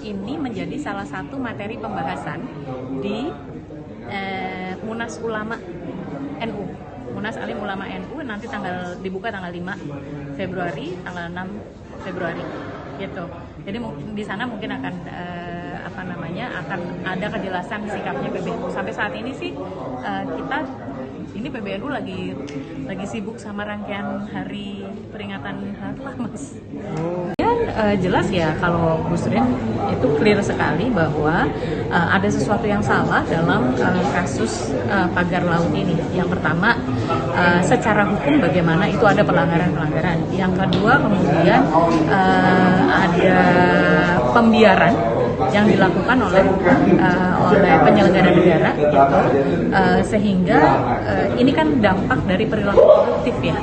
ini menjadi salah satu materi pembahasan di Munas Ulama NU. Munas Alim Ulama NU nanti dibuka tanggal 5 Februari, tanggal 6 Februari gitu. Jadi di sana mungkin akan akan ada kejelasan sikapnya PBNU. Sampai saat ini sih PBNU lagi sibuk sama rangkaian hari peringatan Harlah, Mas. Jelas ya, kalau Gus Rin itu clear sekali bahwa ada sesuatu yang salah dalam kasus pagar laut ini. Yang pertama, secara hukum bagaimana itu ada pelanggaran-pelanggaran. Yang kedua, kemudian ada pembiaran yang dilakukan oleh penyelenggara negara gitu, sehingga ini kan dampak dari perilaku koruptif ya.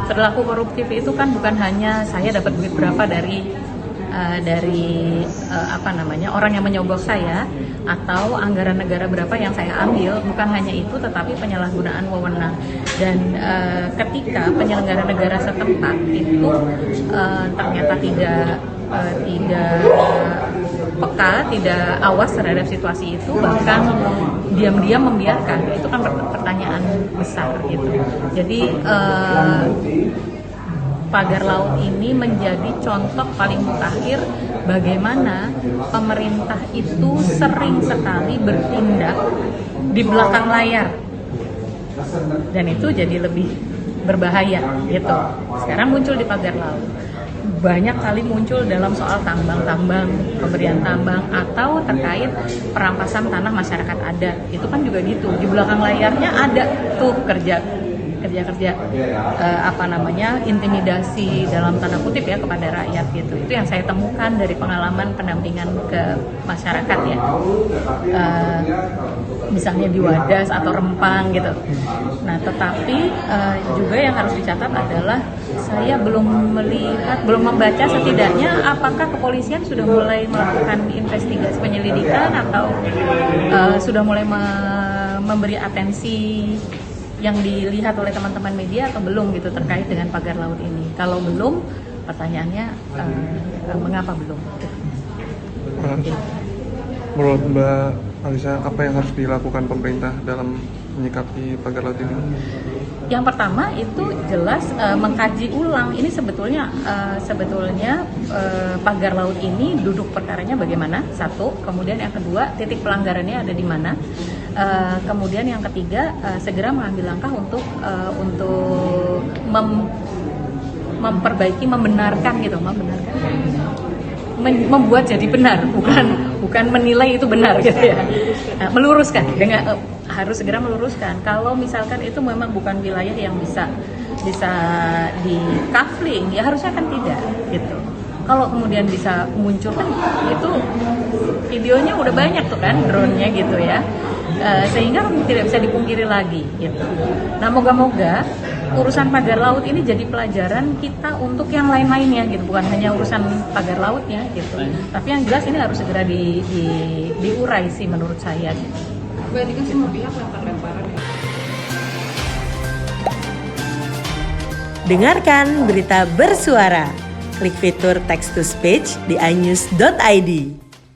Perilaku koruptif itu kan bukan hanya saya dapat duit berapa dari orang yang menyogok saya atau anggaran negara berapa yang saya ambil, bukan hanya itu, tetapi penyalahgunaan wewenang. Dan ketika penyelenggara negara setempat itu ternyata tidak peka, tidak awas terhadap situasi itu, bahkan diam-diam membiarkan, itu kan pertanyaan besar gitu. Jadi pagar laut ini menjadi contoh paling mutakhir bagaimana pemerintah itu sering sekali bertindak di belakang layar, dan itu jadi lebih berbahaya gitu. Sekarang muncul di pagar laut, banyak kali muncul dalam soal tambang, pemberian tambang, atau terkait perampasan tanah masyarakat adat. Itu kan juga gitu, di belakang layarnya ada tuh kerja intimidasi dalam tanda kutip ya kepada rakyat gitu. Itu yang saya temukan dari pengalaman pendampingan ke masyarakat ya, misalnya di Wadas atau Rempang gitu. Nah, tetapi juga yang harus dicatat adalah saya belum membaca setidaknya apakah kepolisian sudah mulai melakukan investigasi penyelidikan atau sudah mulai memberi atensi yang dilihat oleh teman-teman media atau belum gitu terkait dengan pagar laut ini. Kalau belum, pertanyaannya mengapa belum? Menurut Mbak Alisa, apa yang harus dilakukan pemerintah dalam menyikapi pagar laut ini? Yang pertama itu jelas mengkaji ulang. Ini sebetulnya pagar laut ini duduk perkaranya bagaimana? Satu. Kemudian yang kedua, titik pelanggarannya ada di mana? Kemudian yang ketiga, segera mengambil langkah untuk memperbaiki, membenarkan, membuat jadi benar, bukan menilai itu benar gitu ya. Nah, meluruskan, harus segera meluruskan. Kalau misalkan itu memang bukan wilayah yang bisa di coupling, ya harusnya kan tidak gitu. Kalau kemudian bisa muncul kan itu videonya udah banyak tuh kan, drone-nya gitu ya. Sehingga tidak bisa dipungkiri lagi gitu. Nah, moga-moga urusan pagar laut ini jadi pelajaran kita untuk yang lain-lainnya gitu, bukan hanya urusan pagar lautnya gitu. Tapi yang jelas ini harus segera diurai sih menurut saya gitu. Berarti kan semua pihak melakukan lemparan. Dengarkan berita bersuara. Klik fitur text to speech di inews.id.